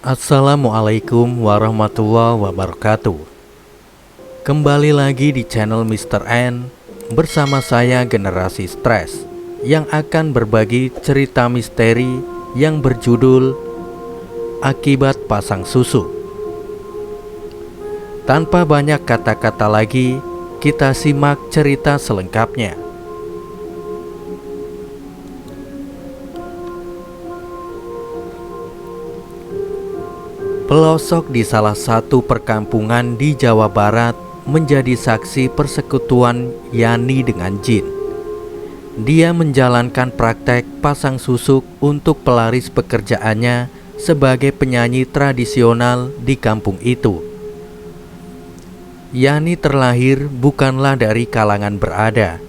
Assalamualaikum warahmatullahi wabarakatuh. Kembali lagi di channel Mr. N bersama saya Generasi Stres yang akan berbagi cerita misteri yang berjudul Akibat Pasang Susu. Tanpa banyak kata-kata lagi, kita simak cerita selengkapnya. Pelosok di salah satu perkampungan di Jawa Barat menjadi saksi persekutuan Yani dengan jin. Dia menjalankan praktek pasang susuk untuk pelaris pekerjaannya sebagai penyanyi tradisional di kampung itu. Yani terlahir bukanlah dari kalangan berada.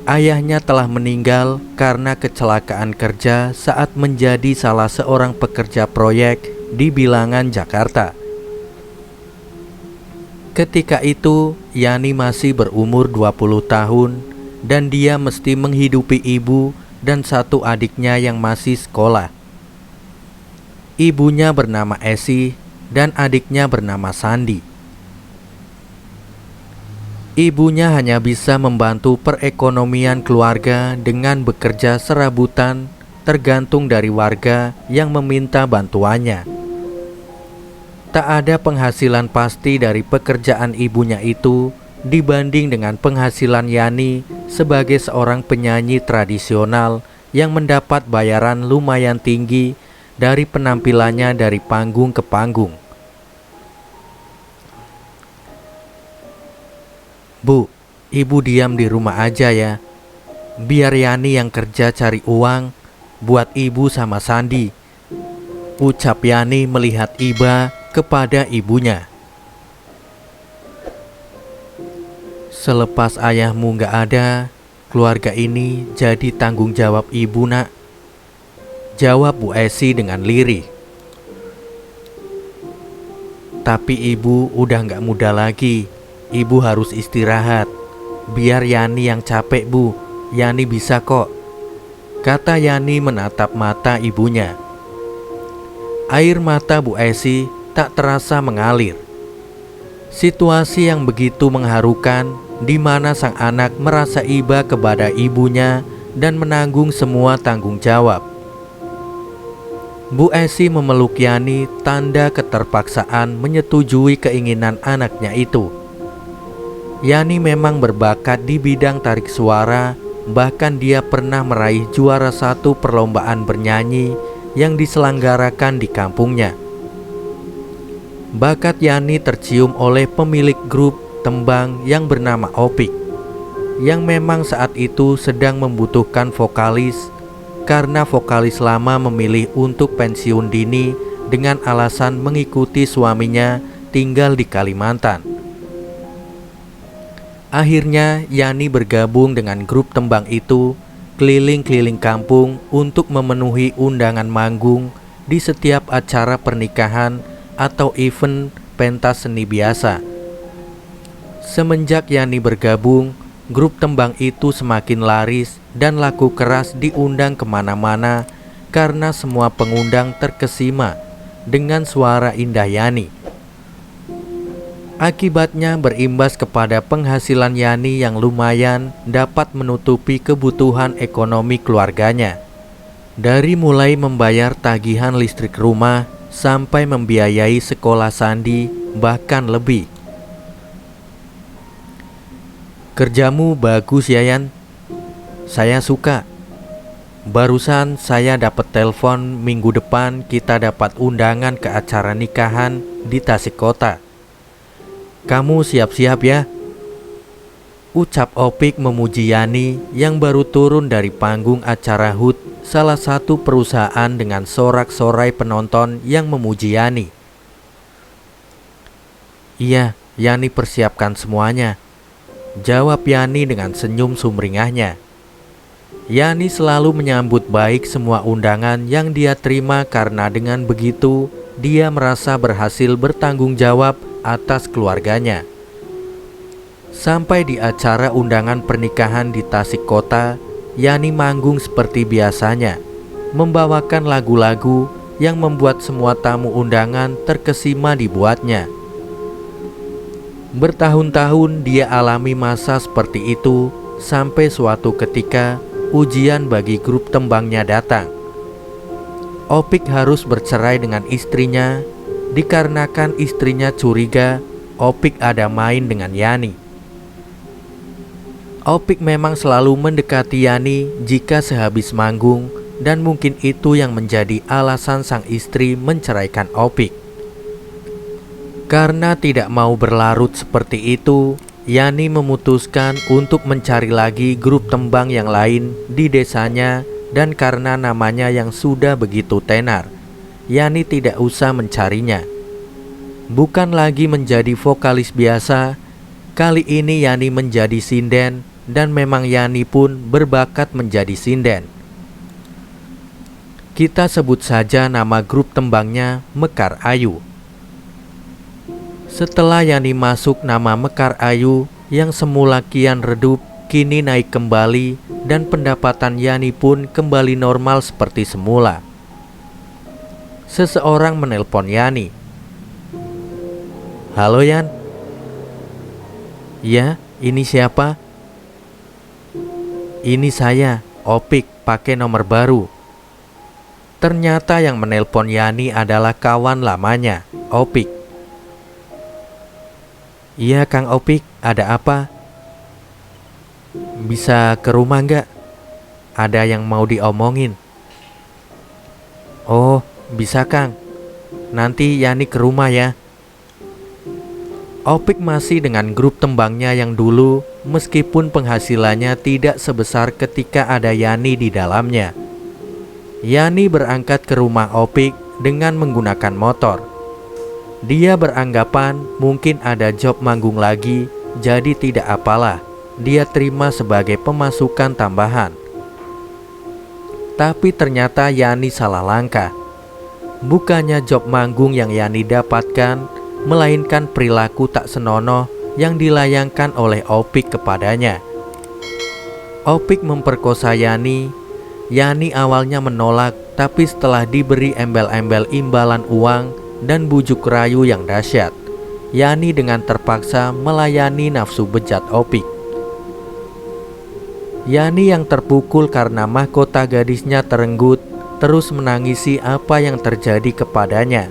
Ayahnya telah meninggal karena kecelakaan kerja saat menjadi salah seorang pekerja proyek di Bilangan, Jakarta. Ketika itu, Yani masih berumur 20 tahun dan dia mesti menghidupi ibu dan satu adiknya yang masih sekolah. Ibunya bernama Esi dan adiknya bernama Sandi. Ibunya hanya bisa membantu perekonomian keluarga dengan bekerja serabutan, tergantung dari warga yang meminta bantuannya. Tak ada penghasilan pasti dari pekerjaan ibunya itu dibanding dengan penghasilan Yani sebagai seorang penyanyi tradisional yang mendapat bayaran lumayan tinggi dari penampilannya dari panggung ke panggung. "Bu, ibu diam di rumah aja ya. Biar Yani yang kerja cari uang buat ibu sama Sandi," ucap Yani melihat iba kepada ibunya. "Selepas ayahmu gak ada, keluarga ini jadi tanggung jawab ibu, nak," jawab Bu Esi dengan lirih. "Tapi ibu udah gak muda lagi. Ibu harus istirahat. Biar Yani yang capek, Bu. Yani bisa kok," kata Yani menatap mata ibunya. Air mata Bu Esi tak terasa mengalir. Situasi yang begitu mengharukan di mana sang anak merasa iba kepada ibunya dan menanggung semua tanggung jawab. Bu Esi memeluk Yani, tanda keterpaksaan menyetujui keinginan anaknya itu. Yani memang berbakat di bidang tarik suara, bahkan dia pernah meraih juara 1 perlombaan bernyanyi yang diselenggarakan di kampungnya. Bakat Yani tercium oleh pemilik grup tembang yang bernama Opik, yang memang saat itu sedang membutuhkan vokalis karena vokalis lama memilih untuk pensiun dini dengan alasan mengikuti suaminya tinggal di Kalimantan. Akhirnya Yani bergabung dengan grup tembang itu, keliling-keliling kampung untuk memenuhi undangan manggung di setiap acara pernikahan atau event pentas seni biasa. Semenjak Yani bergabung, grup tembang itu semakin laris dan laku keras diundang kemana-mana karena semua pengundang terkesima dengan suara indah Yani. Akibatnya berimbas kepada penghasilan Yani yang lumayan dapat menutupi kebutuhan ekonomi keluarganya. Dari mulai membayar tagihan listrik rumah sampai membiayai sekolah Sandi, bahkan lebih. "Kerjamu bagus ya, Yan. Saya suka. Barusan saya dapat telepon minggu depan kita dapat undangan ke acara nikahan di Tasikmalaya. Kamu siap-siap ya," ucap Opik memuji Yani yang baru turun dari panggung acara HUT, salah satu perusahaan dengan sorak-sorai penonton yang memuji Yani. "Iya, Yani persiapkan semuanya," jawab Yani dengan senyum sumringahnya. Yani selalu menyambut baik semua undangan yang dia terima karena dengan begitu dia merasa berhasil bertanggung jawab atas keluarganya. Sampai di acara undangan pernikahan di Tasikmalaya, Yani manggung seperti biasanya, membawakan lagu-lagu yang membuat semua tamu undangan terkesima dibuatnya. Bertahun-tahun dia alami masa seperti itu sampai suatu ketika ujian bagi grup tembangnya datang. Opik harus bercerai dengan istrinya dikarenakan istrinya curiga Opik ada main dengan Yani. Opik memang selalu mendekati Yani jika sehabis manggung, dan mungkin itu yang menjadi alasan sang istri menceraikan Opik. Karena tidak mau berlarut seperti itu, Yani memutuskan untuk mencari lagi grup tembang yang lain di desanya, dan karena namanya yang sudah begitu tenar, Yani tidak usah mencarinya. Bukan lagi menjadi vokalis biasa, kali ini Yani menjadi sinden, dan memang Yani pun berbakat menjadi sinden. Kita sebut saja nama grup tembangnya Mekar Ayu. Setelah Yani masuk, nama Mekar Ayu yang semula kian redup kini naik kembali, dan pendapatan Yani pun kembali normal seperti semula. Seseorang menelpon Yani. "Halo Yan." "Ya, ini siapa?" "Ini saya, Opik, pakai nomor baru." Ternyata yang menelpon Yani adalah kawan lamanya, Opik. "Iya Kang Opik, ada apa?" "Bisa ke rumah nggak? Ada yang mau diomongin." "Oh, bisa Kang. Nanti Yani ke rumah ya." Opik masih dengan grup tembangnya yang dulu, meskipun penghasilannya tidak sebesar ketika ada Yani di dalamnya. Yani berangkat ke rumah Opik dengan menggunakan motor. Dia beranggapan mungkin ada job manggung lagi, jadi tidak apalah, dia terima sebagai pemasukan tambahan. Tapi ternyata Yani salah langkah. Bukannya job manggung yang Yani dapatkan, melainkan perilaku tak senonoh yang dilayangkan oleh Opik kepadanya. Opik memperkosa Yani. Yani awalnya menolak, tapi setelah diberi embel-embel imbalan uang dan bujuk rayu yang dahsyat, Yani dengan terpaksa melayani nafsu bejat Opik. Yani yang terpukul karena mahkota gadisnya terenggut, terus menangisi apa yang terjadi kepadanya.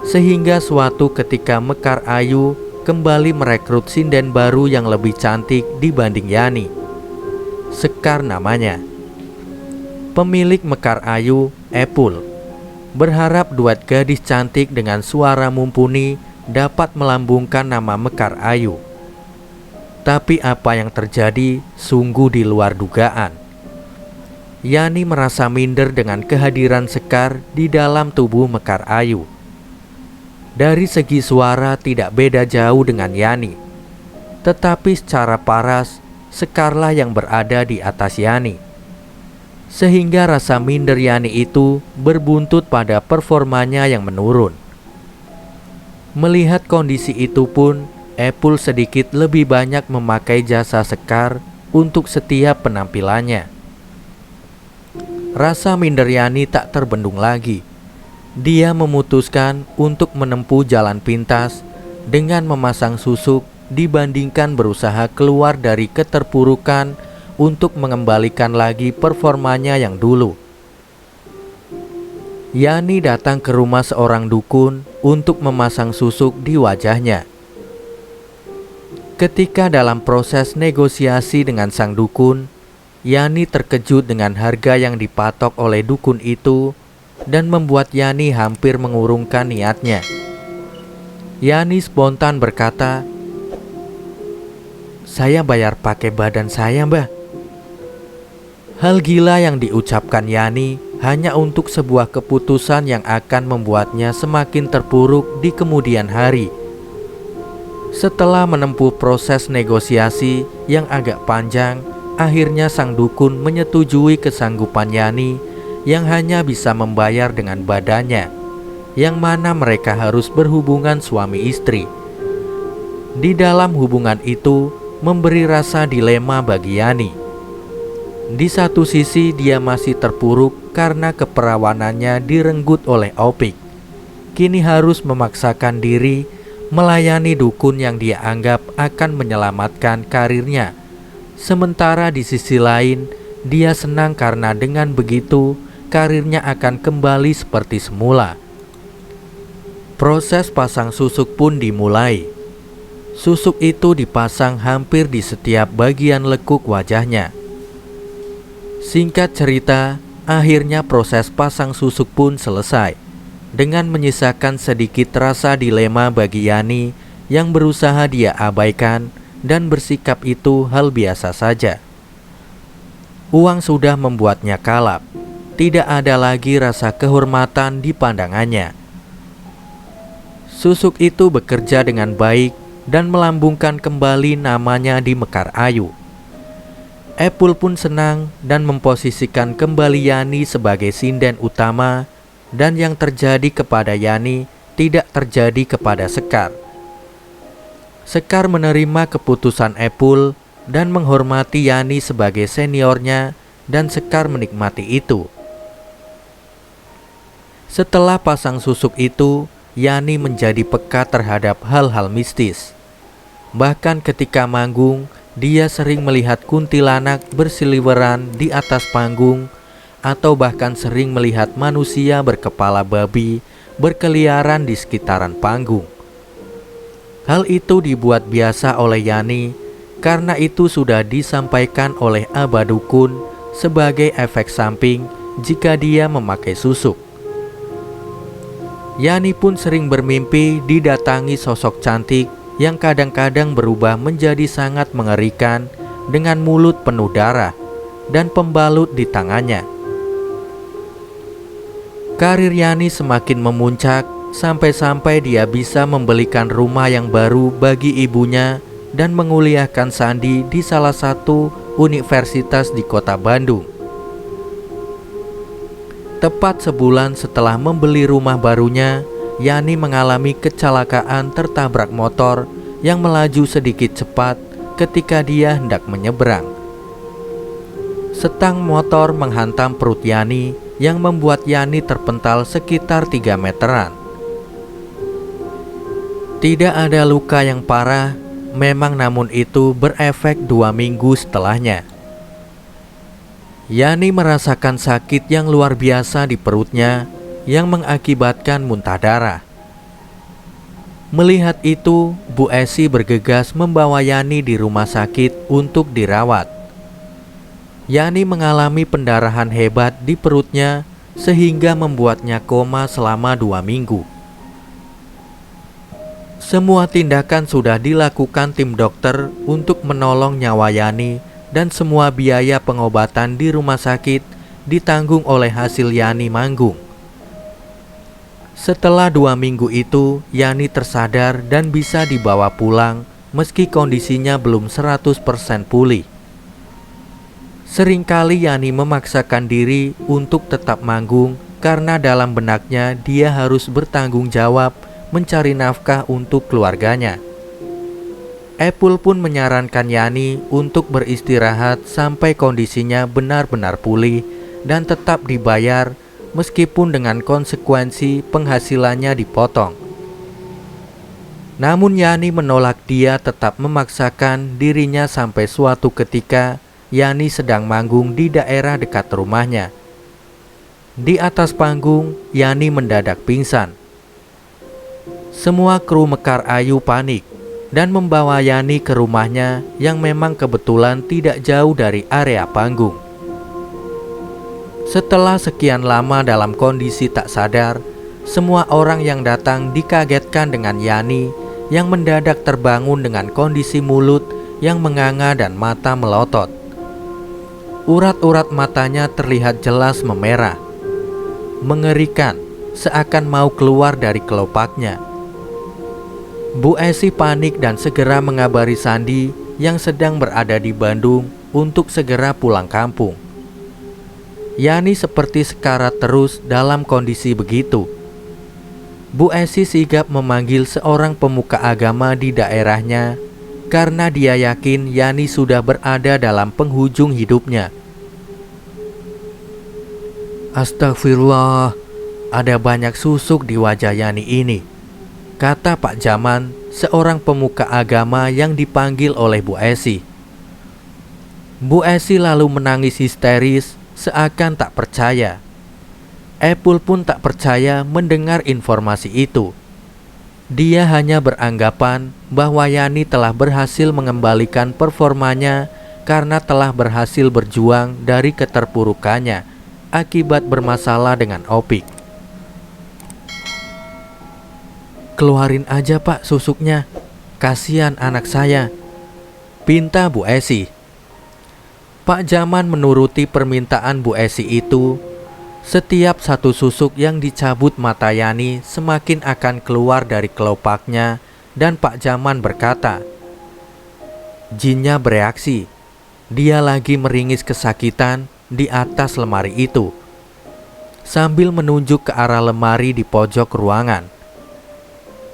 Sehingga suatu ketika Mekar Ayu kembali merekrut sinden baru yang lebih cantik dibanding Yani. Sekar namanya. Pemilik Mekar Ayu, Epul, berharap duet gadis cantik dengan suara mumpuni dapat melambungkan nama Mekar Ayu. Tapi apa yang terjadi sungguh di luar dugaan. Yani merasa minder dengan kehadiran Sekar di dalam tubuh Mekar Ayu. Dari segi suara tidak beda jauh dengan Yani, tetapi secara paras Sekarlah yang berada di atas Yani. Sehingga rasa minder Yani itu berbuntut pada performanya yang menurun. Melihat kondisi itu pun, Epul sedikit lebih banyak memakai jasa Sekar untuk setiap penampilannya. Rasa minder Yani tak terbendung lagi. Dia memutuskan untuk menempuh jalan pintas dengan memasang susuk dibandingkan berusaha keluar dari keterpurukan untuk mengembalikan lagi performanya yang dulu. Yani datang ke rumah seorang dukun untuk memasang susuk di wajahnya. Ketika dalam proses negosiasi dengan sang dukun, Yani terkejut dengan harga yang dipatok oleh dukun itu dan membuat Yani hampir mengurungkan niatnya. Yani spontan berkata, "Saya bayar pakai badan saya, Mbah." Hal gila yang diucapkan Yani hanya untuk sebuah keputusan yang akan membuatnya semakin terpuruk di kemudian hari. Setelah menempuh proses negosiasi yang agak panjang, akhirnya sang dukun menyetujui kesanggupan Yani yang hanya bisa membayar dengan badannya, yang mana mereka harus berhubungan suami istri. Di dalam hubungan itu memberi rasa dilema bagi Yani. Di satu sisi dia masih terpuruk karena keperawanannya direnggut oleh Opik. Kini harus memaksakan diri melayani dukun yang dia anggap akan menyelamatkan karirnya. Sementara di sisi lain, dia senang karena dengan begitu karirnya akan kembali seperti semula. Proses pasang susuk pun dimulai. Susuk itu dipasang hampir di setiap bagian lekuk wajahnya. Singkat cerita, akhirnya proses pasang susuk pun selesai, dengan menyisakan sedikit rasa dilema bagi Yani yang berusaha dia abaikan dan bersikap itu hal biasa saja. Uang sudah membuatnya kalap, tidak ada lagi rasa kehormatan di pandangannya. Susuk itu bekerja dengan baik dan melambungkan kembali namanya di Mekar Ayu. Epul pun senang dan memposisikan kembali Yani sebagai sinden utama, dan yang terjadi kepada Yani tidak terjadi kepada Sekar. Sekar menerima keputusan Epul dan menghormati Yani sebagai seniornya, dan Sekar menikmati itu. Setelah pasang susuk itu, Yani menjadi peka terhadap hal-hal mistis. Bahkan ketika manggung, dia sering melihat kuntilanak berseliweran di atas panggung, atau bahkan sering melihat manusia berkepala babi berkeliaran di sekitaran panggung. Hal itu dibuat biasa oleh Yani karena itu sudah disampaikan oleh Aba Dukun sebagai efek samping jika dia memakai susuk. Yani pun sering bermimpi didatangi sosok cantik yang kadang-kadang berubah menjadi sangat mengerikan dengan mulut penuh darah dan pembalut di tangannya. Karir Yani semakin memuncak sampai-sampai dia bisa membelikan rumah yang baru bagi ibunya dan menguliahkan Sandi di salah satu universitas di kota Bandung. Tepat sebulan setelah membeli rumah barunya, Yani mengalami kecelakaan tertabrak motor yang melaju sedikit cepat ketika dia hendak menyeberang. Setang motor menghantam perut Yani yang membuat Yani terpental sekitar 3 meteran. Tidak ada luka yang parah, memang, namun itu berefek 2 minggu setelahnya. Yani merasakan sakit yang luar biasa di perutnya yang mengakibatkan muntah darah. Melihat itu, Bu Esi bergegas membawa Yani di rumah sakit untuk dirawat. Yani mengalami pendarahan hebat di perutnya sehingga membuatnya koma selama 2 minggu. Semua tindakan sudah dilakukan tim dokter untuk menolong nyawa Yani, dan semua biaya pengobatan di rumah sakit ditanggung oleh hasil Yani manggung. Setelah 2 minggu itu, Yani tersadar dan bisa dibawa pulang meski kondisinya belum 100% pulih. Seringkali Yani memaksakan diri untuk tetap manggung karena dalam benaknya dia harus bertanggung jawab mencari nafkah untuk keluarganya. Epul pun menyarankan Yani untuk beristirahat sampai kondisinya benar-benar pulih dan tetap dibayar meskipun dengan konsekuensi penghasilannya dipotong. Namun Yani menolak. Dia tetap memaksakan dirinya sampai suatu ketika Yani sedang manggung di daerah dekat rumahnya. Di atas panggung, Yani mendadak pingsan. Semua kru Mekar Ayu panik dan membawa Yani ke rumahnya yang memang kebetulan tidak jauh dari area panggung. Setelah sekian lama dalam kondisi tak sadar, semua orang yang datang dikagetkan dengan Yani yang mendadak terbangun dengan kondisi mulut yang menganga dan mata melotot. Urat-urat matanya terlihat jelas memerah, mengerikan, seakan mau keluar dari kelopaknya. Bu Esi panik dan segera mengabari Sandi yang sedang berada di Bandung untuk segera pulang kampung. Yani seperti sekarat terus dalam kondisi begitu. Bu Esi sigap memanggil seorang pemuka agama di daerahnya karena dia yakin Yani sudah berada dalam penghujung hidupnya. Astagfirullah, ada banyak susuk di wajah Yani ini, kata Pak Jaman, seorang pemuka agama yang dipanggil oleh Bu Esi. Bu Esi lalu menangis histeris seakan tak percaya. Epul pun tak percaya mendengar informasi itu. Dia hanya beranggapan bahwa Yani telah berhasil mengembalikan performanya karena telah berhasil berjuang dari keterpurukannya akibat bermasalah dengan Opik. Keluarin aja Pak susuknya, kasihan anak saya, pinta Bu Esi. Pak Jaman menuruti permintaan Bu Esi itu. Setiap satu susuk yang dicabut mata Yani semakin akan keluar dari kelopaknya, dan Pak Jaman berkata, jinnya bereaksi. Dia lagi meringis kesakitan di atas lemari itu, sambil menunjuk ke arah lemari di pojok ruangan.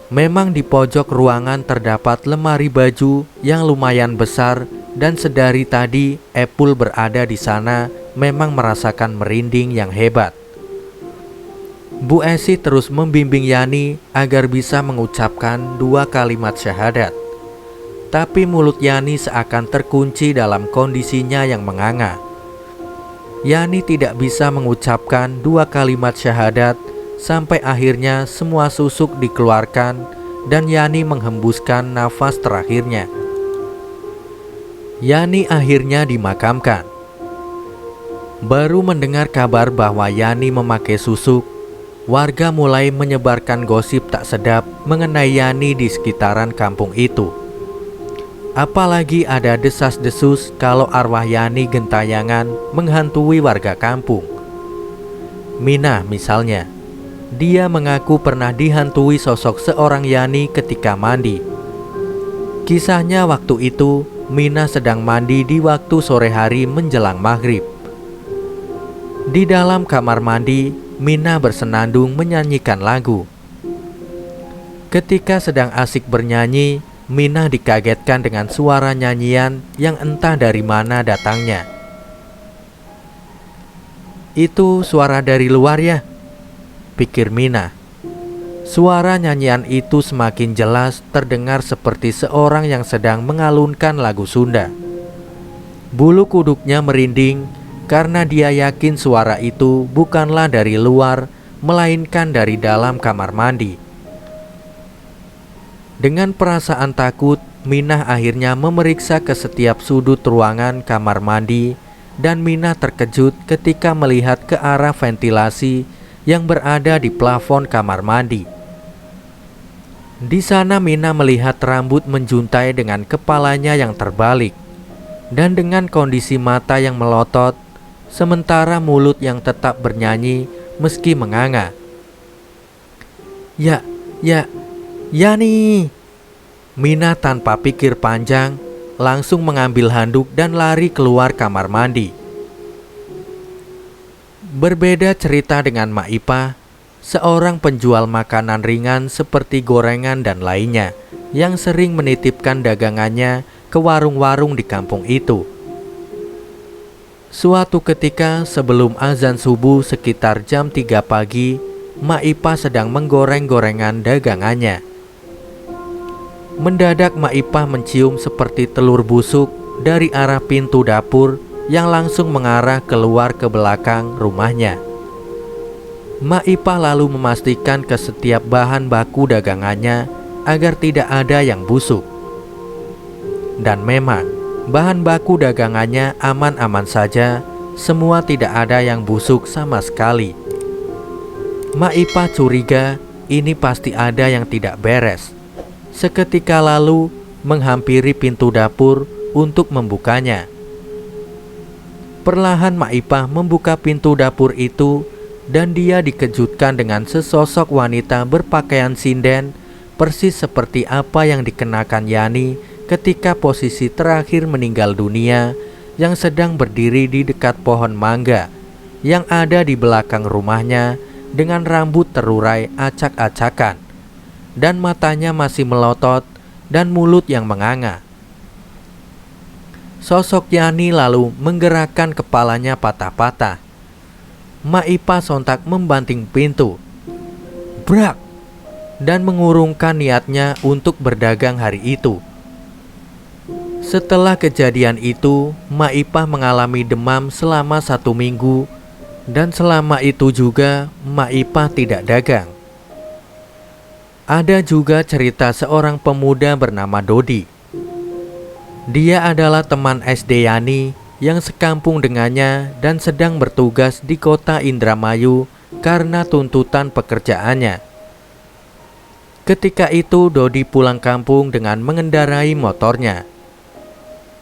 Memang di pojok ruangan terdapat lemari baju yang lumayan besar, dan sedari tadi Epul berada di sana memang merasakan merinding yang hebat. Bu Esi terus membimbing Yani agar bisa mengucapkan 2 kalimat syahadat. Tapi mulut Yani seakan terkunci dalam kondisinya yang menganga. Yani tidak bisa mengucapkan 2 kalimat syahadat sampai akhirnya semua susuk dikeluarkan dan Yani menghembuskan nafas terakhirnya. Yani akhirnya dimakamkan. Baru mendengar kabar bahwa Yani memakai susuk, warga mulai menyebarkan gosip tak sedap mengenai Yani di sekitaran kampung itu. Apalagi ada desas-desus kalau arwah Yani gentayangan menghantui warga kampung. Mina misalnya, dia mengaku pernah dihantui sosok seorang Yani ketika mandi. Kisahnya waktu itu Mina sedang mandi di waktu sore hari menjelang maghrib. Di dalam kamar mandi, Mina bersenandung menyanyikan lagu. Ketika sedang asik bernyanyi, Mina dikagetkan dengan suara nyanyian yang entah dari mana datangnya. Itu suara dari luar ya, pikir Mina. Suara nyanyian itu semakin jelas terdengar seperti seorang yang sedang mengalunkan lagu Sunda. Bulu kuduknya merinding karena dia yakin suara itu bukanlah dari luar, melainkan dari dalam kamar mandi. Dengan perasaan takut, Minah akhirnya memeriksa ke setiap sudut ruangan kamar mandi, dan Minah terkejut ketika melihat ke arah ventilasi yang berada di plafon kamar mandi. Di sana Minah melihat rambut menjuntai dengan kepalanya yang terbalik, dan dengan kondisi mata yang melotot, sementara mulut yang tetap bernyanyi meski menganga. Yani! Mina tanpa pikir panjang langsung mengambil handuk dan lari keluar kamar mandi. Berbeda cerita dengan Mak Ipa, seorang penjual makanan ringan seperti gorengan dan lainnya yang sering menitipkan dagangannya ke warung-warung di kampung itu. Suatu ketika sebelum azan subuh sekitar jam 3 pagi, Mak Ipa sedang menggoreng gorengan dagangannya. Mendadak Mak Ipa mencium seperti telur busuk dari arah pintu dapur yang langsung mengarah keluar ke belakang rumahnya. Mak Ipa lalu memastikan ke setiap bahan baku dagangannya agar tidak ada yang busuk. Dan memang bahan baku dagangannya aman-aman saja, semua tidak ada yang busuk sama sekali. Mak Ipa curiga ini pasti ada yang tidak beres. Seketika lalu menghampiri pintu dapur untuk membukanya. Perlahan Mak Ipa membuka pintu dapur itu, dan dia dikejutkan dengan sesosok wanita berpakaian sinden persis seperti apa yang dikenakan Yani ketika posisi terakhir meninggal dunia, yang sedang berdiri di dekat pohon mangga yang ada di belakang rumahnya dengan rambut terurai acak-acakan dan matanya masih melotot dan mulut yang menganga. Sosok Yani lalu menggerakkan kepalanya patah-patah. Mak Ipah sontak membanting pintu, brak, dan mengurungkan niatnya untuk berdagang hari itu. Setelah kejadian itu, Mak Ipah mengalami demam selama 1 minggu, dan selama itu juga Mak Ipah tidak dagang. Ada juga cerita seorang pemuda bernama Dodi. Dia adalah teman SD Yani yang sekampung dengannya dan sedang bertugas di kota Indramayu karena tuntutan pekerjaannya. Ketika itu Dodi pulang kampung dengan mengendarai motornya.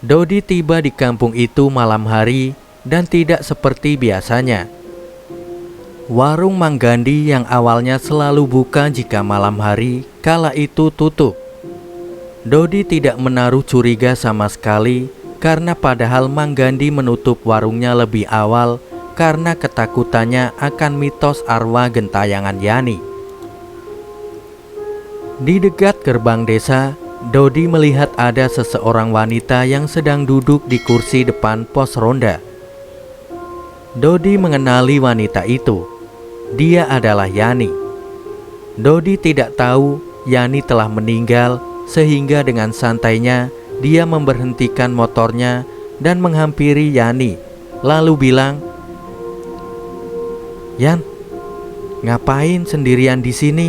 Dodi tiba di kampung itu malam hari dan tidak seperti biasanya. Warung Mang Gandhi yang awalnya selalu buka jika malam hari, kala itu tutup. Dodi tidak menaruh curiga sama sekali karena padahal Mang Gandhi menutup warungnya lebih awal karena ketakutannya akan mitos arwah gentayangan Yani. Di dekat gerbang desa, Dodi melihat ada seseorang wanita yang sedang duduk di kursi depan pos ronda. Dodi mengenali wanita itu. Dia adalah Yani. Dodi tidak tahu Yani telah meninggal, sehingga dengan santainya dia memberhentikan motornya dan menghampiri Yani, lalu bilang, "Yan, ngapain sendirian di sini?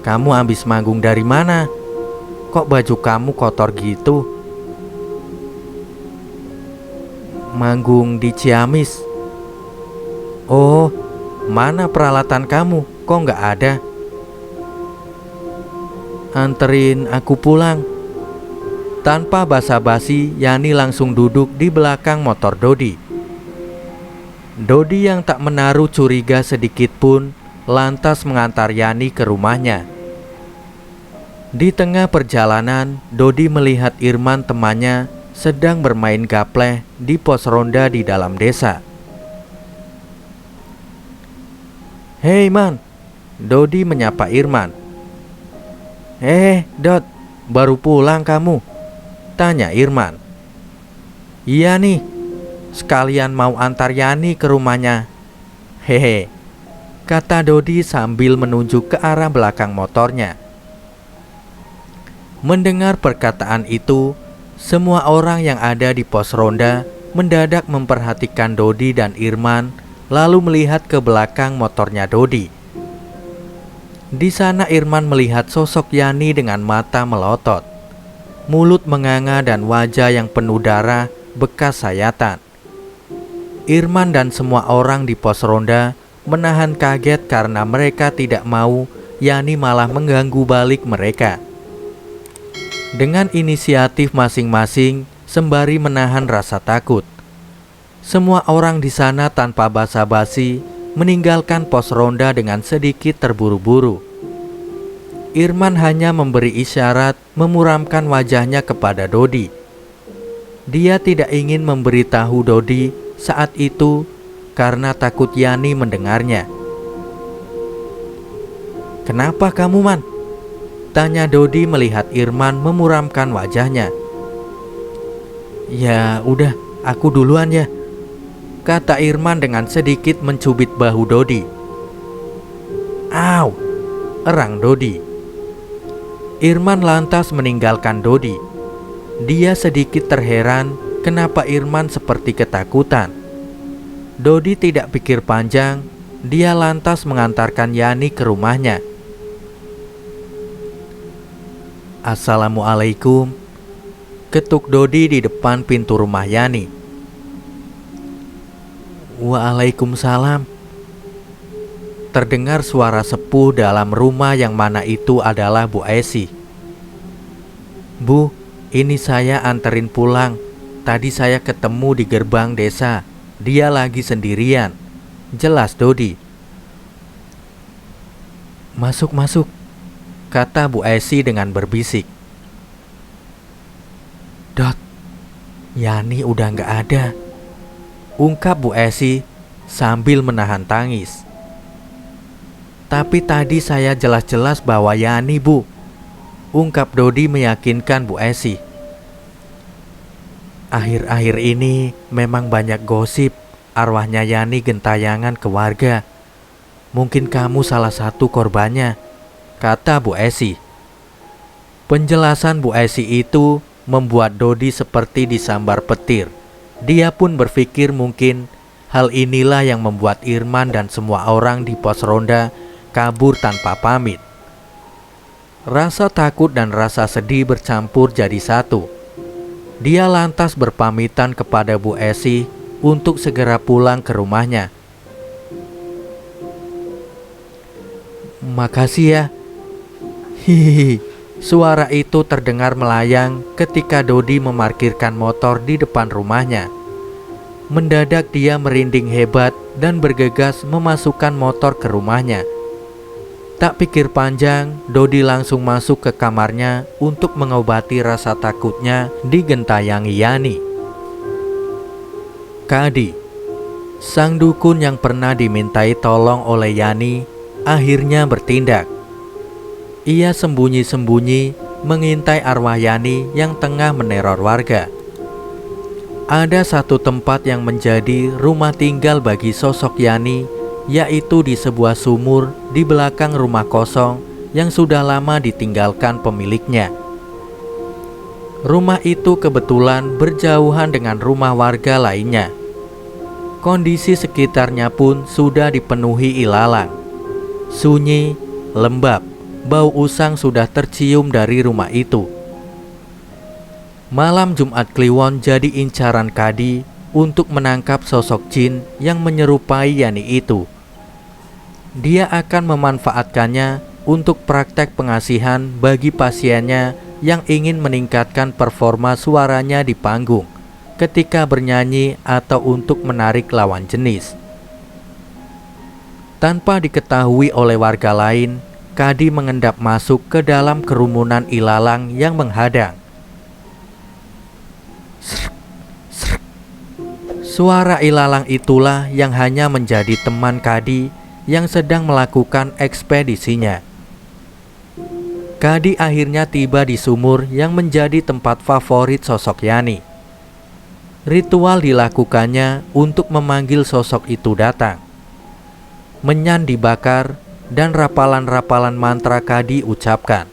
Kamu habis manggung dari mana? Kok baju kamu kotor gitu?" "Manggung di Ciamis." "Oh, mana peralatan kamu? Kok nggak ada?" "Anterin aku pulang." Tanpa basa-basi, Yani langsung duduk di belakang motor Dodi. Dodi yang tak menaruh curiga sedikit pun lantas mengantar Yani ke rumahnya. Di tengah perjalanan, Dodi melihat Irman temannya sedang bermain gapleh di pos ronda di dalam desa. "Hei Man," Dodi menyapa Irman. Dot, baru pulang kamu?" tanya Irman. "Iya nih, sekalian mau antar Yani ke rumahnya." "Hehe," kata Dodi sambil menunjuk ke arah belakang motornya. Mendengar perkataan itu, semua orang yang ada di pos ronda mendadak memperhatikan Dodi dan Irman, lalu melihat ke belakang motornya Dodi. Di sana Irman melihat sosok Yani dengan mata melotot, mulut menganga dan wajah yang penuh darah bekas sayatan. Irman dan semua orang di pos ronda menahan kaget karena mereka tidak mau Yani malah mengganggu balik mereka. Dengan inisiatif masing-masing sembari menahan rasa takut, semua orang di sana tanpa basa-basi meninggalkan pos ronda dengan sedikit terburu-buru. Irman hanya memberi isyarat memuramkan wajahnya kepada Dodi. Dia tidak ingin memberitahu Dodi saat itu karena takut Yani mendengarnya. "Kenapa kamu, Man?" tanya Dodi melihat Irman memuramkan wajahnya. "Ya udah, aku duluan ya," kata Irman dengan sedikit mencubit bahu Dodi. "Au!" erang Dodi. Irman lantas meninggalkan Dodi. Dia sedikit terheran kenapa Irman seperti ketakutan. Dodi tidak pikir panjang, dia lantas mengantarkan Yani ke rumahnya. "Assalamualaikum," ketuk Dodi di depan pintu rumah Yani. "Waalaikumsalam." Terdengar suara sepuh dalam rumah yang mana itu adalah Bu Esi. "Bu, ini saya anterin pulang. Tadi saya ketemu di gerbang desa. Dia lagi sendirian," jelas Dodi. Masuk," kata Bu Esi dengan berbisik. "Dot, Yani udah gak ada," ungkap Bu Esi sambil menahan tangis. "Tapi tadi saya jelas-jelas bawa Yani, Bu," ungkap Dodi meyakinkan Bu Esi. "Akhir-akhir ini memang banyak gosip arwahnya Yani gentayangan ke warga. Mungkin kamu salah satu korbannya, kata Bu Esi. Penjelasan Bu Esi itu membuat Dodi seperti disambar petir. Dia pun berpikir mungkin hal inilah yang membuat Irman dan semua orang di pos ronda kabur tanpa pamit. Rasa takut dan rasa sedih bercampur jadi satu. Dia lantas berpamitan kepada Bu Esi untuk segera pulang ke rumahnya. Makasih ya. Hihihi. Suara itu terdengar melayang ketika Dodi memarkirkan motor di depan rumahnya. Mendadak dia merinding hebat dan bergegas memasukkan motor ke rumahnya. Tak pikir panjang, Dodi langsung masuk ke kamarnya untuk mengobati rasa takutnya digentayangi Yani. Kadi, sang dukun yang pernah dimintai tolong oleh Yani, akhirnya bertindak. Ia sembunyi-sembunyi mengintai arwah Yani yang tengah meneror warga. Ada satu tempat yang menjadi rumah tinggal bagi sosok Yani, yaitu di sebuah sumur di belakang rumah kosong yang sudah lama ditinggalkan pemiliknya. Rumah itu kebetulan berjauhan dengan rumah warga lainnya. Kondisi sekitarnya pun sudah dipenuhi ilalang. Sunyi, lembab, bau usang sudah tercium dari rumah itu. Malam Jumat Kliwon jadi incaran Kadi untuk menangkap sosok jin yang menyerupai Yani itu. Dia akan memanfaatkannya untuk praktek pengasihan bagi pasiennya yang ingin meningkatkan performa suaranya di panggung ketika bernyanyi atau untuk menarik lawan jenis. Tanpa diketahui oleh warga lain, Kadi mengendap masuk ke dalam kerumunan ilalang yang menghadang. Suara ilalang itulah yang hanya menjadi teman Kadi yang sedang melakukan ekspedisinya. Kadi akhirnya tiba di sumur yang menjadi tempat favorit sosok Yani. Ritual dilakukannya untuk memanggil sosok itu datang. Menyan dibakar dan rapalan-rapalan mantra Kadi ucapkan.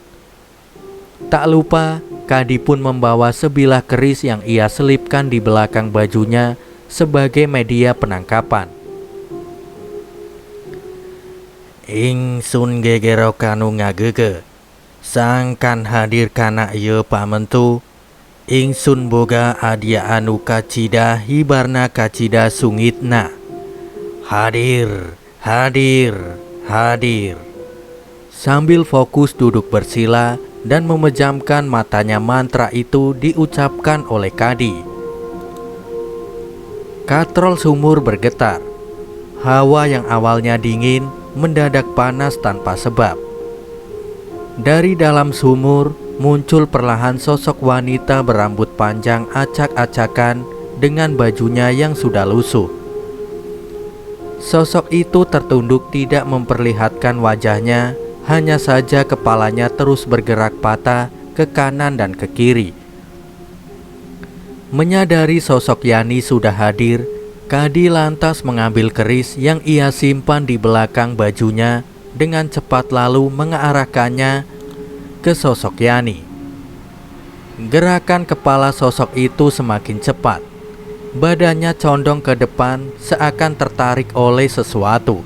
Tak lupa, Kadi pun membawa sebilah keris yang ia selipkan di belakang bajunya sebagai media penangkapan. Ingsun gegero kanu ngagege, sangkan hadir kana ieu pamentu. Ingsun boga adia anu kacida hibarna kacida sungitna. Hadir, hadir, hadir. Sambil fokus duduk bersila dan memejamkan matanya, mantra itu diucapkan oleh Kadi. Katrol sumur bergetar. Hawa yang awalnya dingin mendadak panas tanpa sebab. Dari dalam sumur muncul perlahan sosok wanita berambut panjang acak-acakan dengan bajunya yang sudah lusuh. Sosok itu tertunduk tidak memperlihatkan wajahnya, hanya saja kepalanya terus bergerak patah ke kanan dan ke kiri. Menyadari sosok Yani sudah hadir, Kadi lantas mengambil keris yang ia simpan di belakang bajunya dengan cepat lalu mengarahkannya ke sosok Yani. Gerakan kepala sosok itu semakin cepat. Badannya condong ke depan seakan tertarik oleh sesuatu.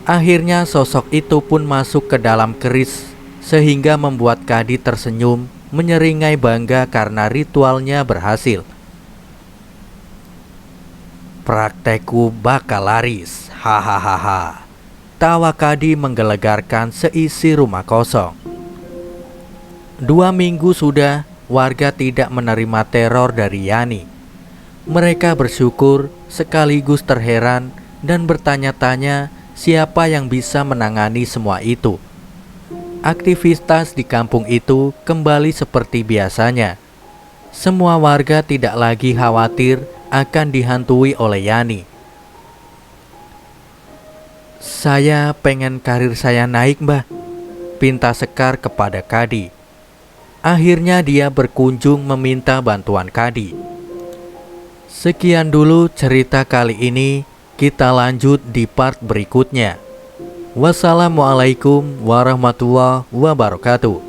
Akhirnya sosok itu pun masuk ke dalam keris sehingga membuat Kadi tersenyum menyeringai bangga karena ritualnya berhasil. Praktekku bakal laris, hahaha. Tawa Kadi menggelegarkan seisi rumah kosong. 2 minggu sudah warga tidak menerima teror dari Yani. Mereka bersyukur sekaligus terheran dan bertanya-tanya siapa yang bisa menangani semua itu. Aktivitas di kampung itu kembali seperti biasanya. Semua warga tidak lagi khawatir akan dihantui oleh Yani. Saya pengen karir saya naik, Mbah, pinta Sekar kepada Kadi. Akhirnya dia berkunjung meminta bantuan Kadi. Sekian dulu cerita kali ini, kita lanjut di part berikutnya. Wassalamualaikum warahmatullahi wabarakatuh.